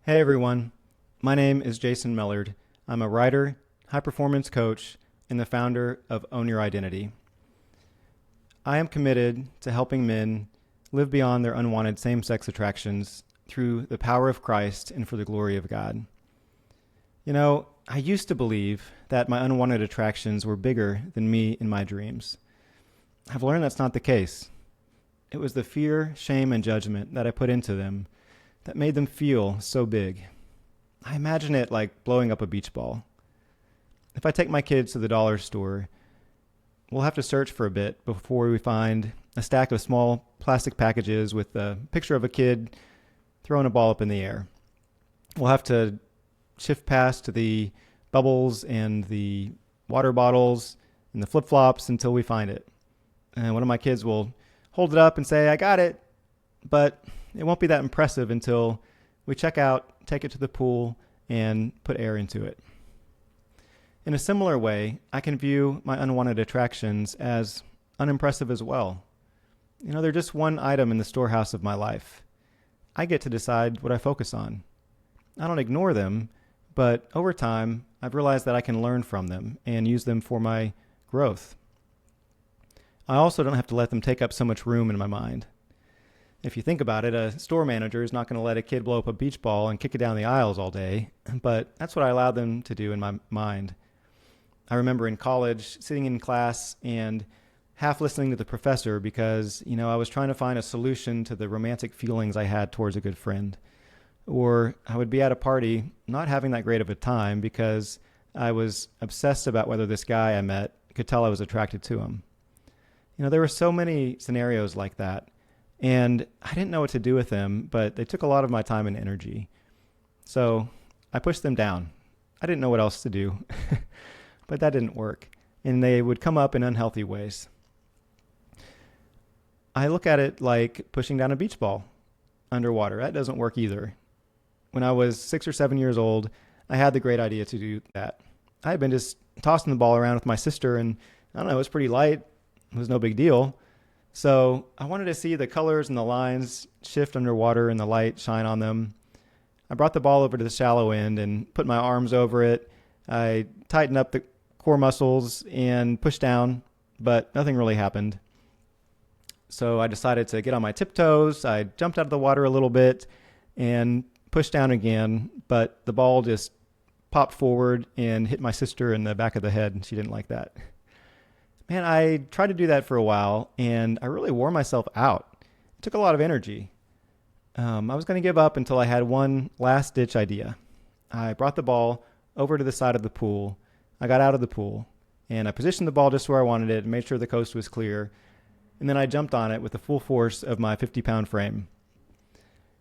Hey everyone, my name is Jason Mellard. I'm a writer, high performance coach, and the founder of Own Your Identity. I am committed to helping men live beyond their unwanted same sex attractions through the power of Christ and for the glory of God. You know, I used to believe that my unwanted attractions were bigger than me in my dreams. I've learned that's not the case. It was the fear, shame, and judgment that I put into them that made them feel so big. I imagine it like blowing up a beach ball. If I take my kids to the dollar store, we'll have to search for a bit before we find a stack of small plastic packages with a picture of a kid throwing a ball up in the air. We'll have to shift past the bubbles and the water bottles and the flip-flops until we find it. And one of my kids will hold it up and say, "I got it," but it won't be that impressive until we check out, take it to the pool, and put air into it. In a similar way, I can view my unwanted attractions as unimpressive as well. You know, they're just one item in the storehouse of my life. I get to decide what I focus on. I don't ignore them, but over time, I've realized that I can learn from them and use them for my growth. I also don't have to let them take up so much room in my mind. If you think about it, a store manager is not going to let a kid blow up a beach ball and kick it down the aisles all day, but that's what I allowed them to do in my mind. I remember in college sitting in class and half listening to the professor because, I was trying to find a solution to the romantic feelings I had towards a good friend. Or I would be at a party not having that great of a time because I was obsessed about whether this guy I met could tell I was attracted to him. There were so many scenarios like that. And I didn't know what to do with them, but they took a lot of my time and energy. So I pushed them down. I didn't know what else to do, but that didn't work. And they would come up in unhealthy ways. I look at it like pushing down a beach ball underwater. That doesn't work either. When I was 6 or 7 years old, I had the great idea to do that. I had been just tossing the ball around with my sister, and I don't know, it was pretty light. It was no big deal. So I wanted to see the colors and the lines shift underwater and the light shine on them. I brought the ball over to the shallow end and put my arms over it. I tightened up the core muscles and pushed down, but nothing really happened. So I decided to get on my tiptoes. I jumped out of the water a little bit and pushed down again, but the ball just popped forward and hit my sister in the back of the head, and she didn't like that. Man, I tried to do that for a while, and I really wore myself out. It took a lot of energy. I was going to give up until I had one last-ditch idea. I brought the ball over to the side of the pool. I got out of the pool, and I positioned the ball just where I wanted it and made sure the coast was clear. And then I jumped on it with the full force of my 50-pound frame.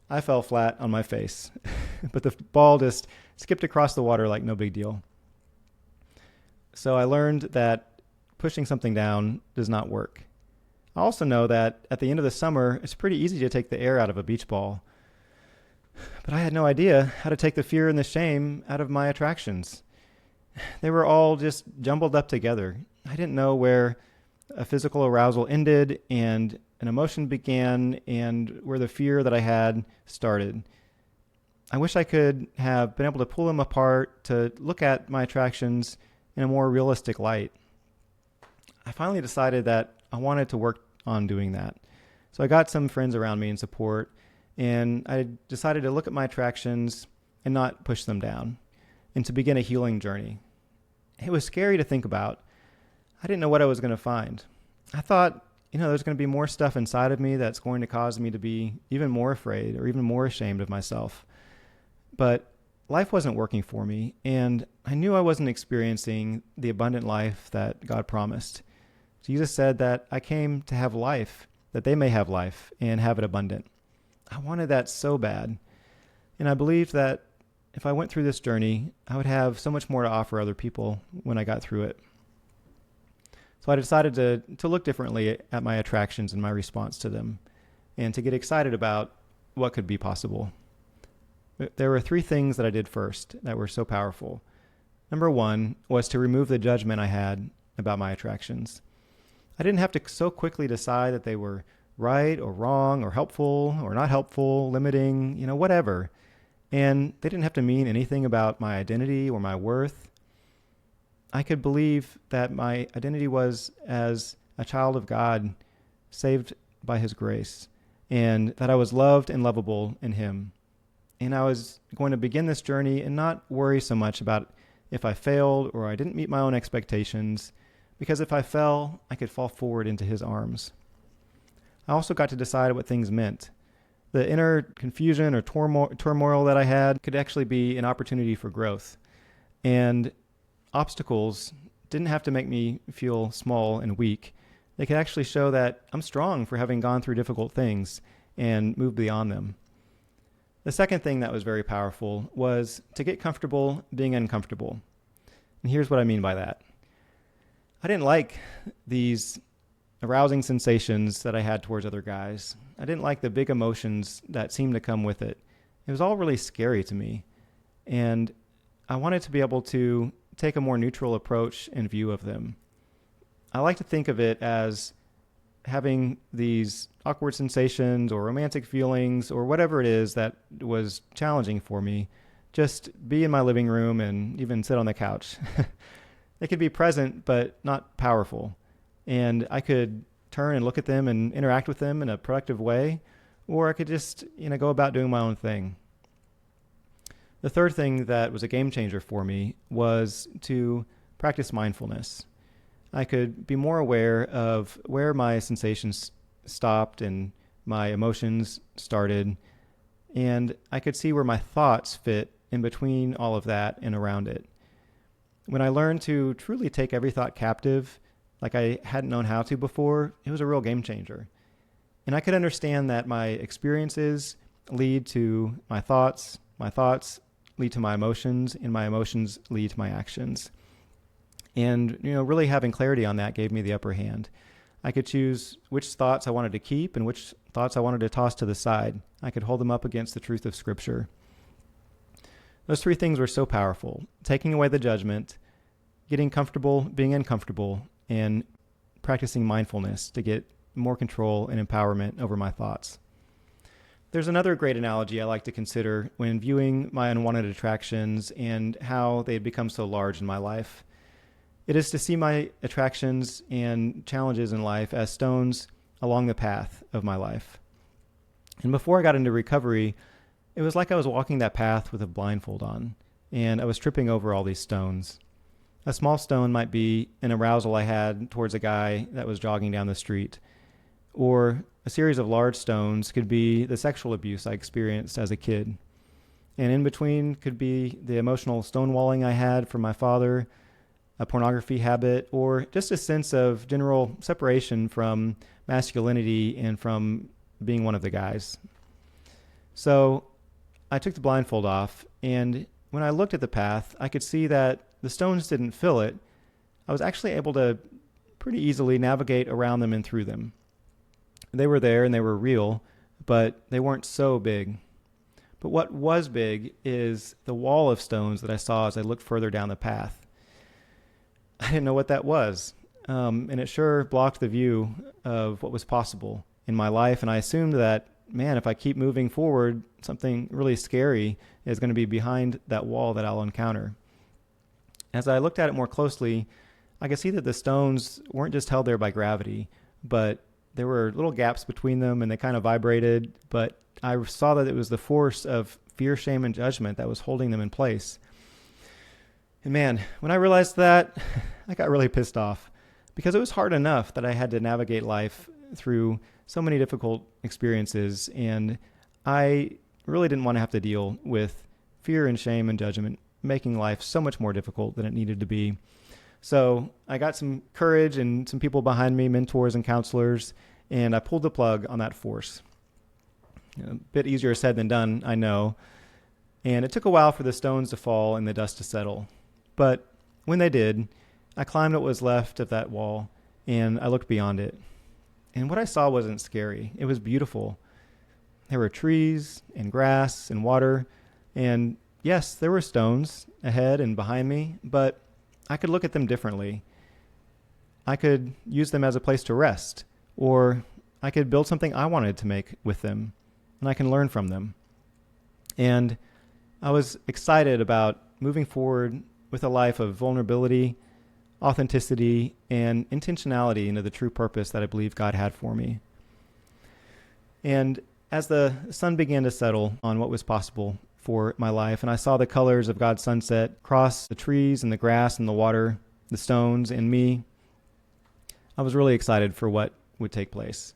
I fell flat on my face, but the ball just skipped across the water like no big deal. So I learned that pushing something down does not work. I also know that at the end of the summer, it's pretty easy to take the air out of a beach ball. But I had no idea how to take the fear and the shame out of my attractions. They were all just jumbled up together. I didn't know where a physical arousal ended and an emotion began and where the fear that I had started. I wish I could have been able to pull them apart to look at my attractions in a more realistic light. I finally decided that I wanted to work on doing that. So I got some friends around me in support, and I decided to look at my attractions and not push them down, and to begin a healing journey. It was scary to think about. I didn't know what I was going to find. I thought, there's going to be more stuff inside of me that's going to cause me to be even more afraid or even more ashamed of myself. But life wasn't working for me, and I knew I wasn't experiencing the abundant life that God promised. Jesus said that I came to have life, that they may have life and have it abundant. I wanted that so bad. And I believed that if I went through this journey, I would have so much more to offer other people when I got through it. So I decided to look differently at my attractions and my response to them, and to get excited about what could be possible. There were 3 things that I did first that were so powerful. Number 1 was to remove the judgment I had about my attractions. I didn't have to so quickly decide that they were right or wrong or helpful or not helpful, limiting, whatever. And they didn't have to mean anything about my identity or my worth. I could believe that my identity was as a child of God, saved by his grace, and that I was loved and lovable in him. And I was going to begin this journey and not worry so much about if I failed or I didn't meet my own expectations, because if I fell, I could fall forward into his arms. I also got to decide what things meant. The inner confusion or turmoil that I had could actually be an opportunity for growth. And obstacles didn't have to make me feel small and weak. They could actually show that I'm strong for having gone through difficult things and moved beyond them. The second thing that was very powerful was to get comfortable being uncomfortable. And here's what I mean by that. I didn't like these arousing sensations that I had towards other guys. I didn't like the big emotions that seemed to come with it. It was all really scary to me. And I wanted to be able to take a more neutral approach and view of them. I like to think of it as having these awkward sensations or romantic feelings or whatever it is that was challenging for me, just be in my living room and even sit on the couch. They could be present, but not powerful. And I could turn and look at them and interact with them in a productive way, or I could just, go about doing my own thing. The third thing that was a game changer for me was to practice mindfulness. I could be more aware of where my sensations stopped and my emotions started, and I could see where my thoughts fit in between all of that and around it. When I learned to truly take every thought captive, like I hadn't known how to before, it was a real game changer. And I could understand that my experiences lead to my thoughts lead to my emotions, and my emotions lead to my actions. And, really having clarity on that gave me the upper hand. I could choose which thoughts I wanted to keep and which thoughts I wanted to toss to the side. I could hold them up against the truth of Scripture. Those three things were so powerful: taking away the judgment, getting comfortable being uncomfortable, and practicing mindfulness to get more control and empowerment over my thoughts. There's another great analogy I like to consider when viewing my unwanted attractions and how they had become so large in my life. It is to see my attractions and challenges in life as stones along the path of my life. And before I got into recovery, it was like I was walking that path with a blindfold on, and I was tripping over all these stones. A small stone might be an arousal I had towards a guy that was jogging down the street, or a series of large stones could be the sexual abuse I experienced as a kid. And in between could be the emotional stonewalling I had from my father, a pornography habit, or just a sense of general separation from masculinity and from being one of the guys. So I took the blindfold off, and when I looked at the path, I could see that the stones didn't fill it. I was actually able to pretty easily navigate around them and through them. They were there and they were real, but they weren't so big. But what was big is the wall of stones that I saw as I looked further down the path. I didn't know what that was, and it sure blocked the view of what was possible in my life, and I assumed that, man, if I keep moving forward, something really scary is going to be behind that wall that I'll encounter. As I looked at it more closely, I could see that the stones weren't just held there by gravity, but there were little gaps between them, and they kind of vibrated, but I saw that it was the force of fear, shame, and judgment that was holding them in place. And man, when I realized that, I got really pissed off, because it was hard enough that I had to navigate life through so many difficult experiences, and I really didn't want to have to deal with fear and shame and judgment, making life so much more difficult than it needed to be. So I got some courage and some people behind me, mentors and counselors, and I pulled the plug on that force. A bit easier said than done, I know. And it took a while for the stones to fall and the dust to settle. But when they did, I climbed what was left of that wall, and I looked beyond it. And what I saw wasn't scary. It was beautiful. There were trees and grass and water, and yes, there were stones ahead and behind me, but I could look at them differently. I could use them as a place to rest, or I could build something I wanted to make with them, and I can learn from them. And I was excited about moving forward with a life of vulnerability, authenticity, and intentionality into the true purpose that I believe God had for me. And as the sun began to settle on what was possible for my life, and I saw the colors of God's sunset cross the trees and the grass and the water, the stones and me, I was really excited for what would take place.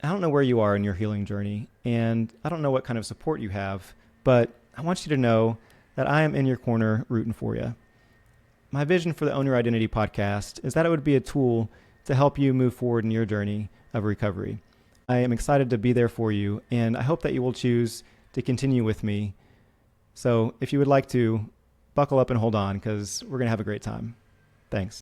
I don't know where you are in your healing journey, and I don't know what kind of support you have, but I want you to know that I am in your corner rooting for you. My vision for the Own Your Identity podcast is that it would be a tool to help you move forward in your journey of recovery. I am excited to be there for you, and I hope that you will choose to continue with me. So if you would like to, buckle up and hold on, because we're going to have a great time. Thanks.